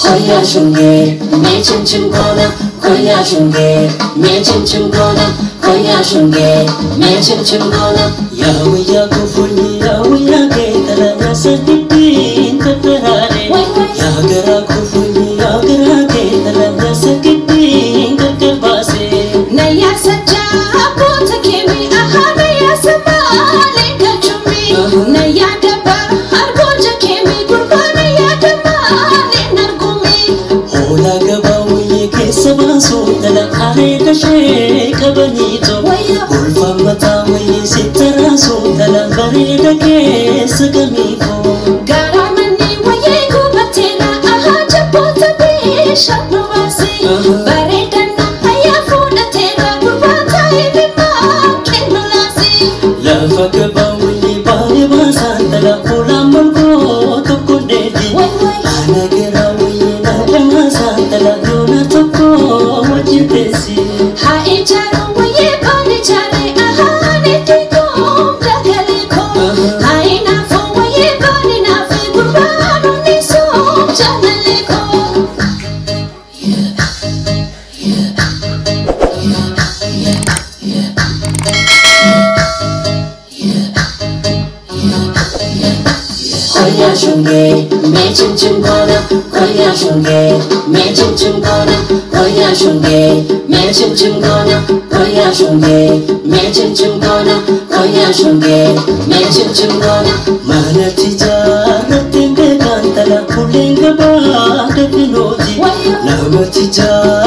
Koya shunge, me chim chim kona. Koya shunge, me chim chim kona. Koya shunge, me chim chim kona. Yawe yaku fuli, yawe yake talanya sakiti katarare. Yagara ku fuli, yagara ke talanya sakiti katarbase. Naya sacha kota kemi aha naya samale kachumi. Naya daba argoja kemi kurba naya daba nargumi. Hola gaba wuye ke sabaso tala are kashe kabanito. Ulfa mata wuye sitaraso tala bare dake sagamiko. Garamani wuye kubatena aha japota be shabwasi. Bare dana aya fuda tera kubata ibima kenulasi. Lafa gaba wuye bare basa tala kula mulko toko dedi. Anagira wuye na emasa tala dona toko wajibesi. Ha ijaro wuye bani jare aha ne tiko dagaliko. Ha inafo wuye bani nafi kubano niso janaliko. Koya shunge, me chim chim kona. Koya shunge, me chim chim kona. Koya shunge, me chim chim kona. Koya shunge, me chim chim kona. Koya shunge, me chim chim kona. Mana tijara tembe kantala kulenga ba definoti. Nama tijara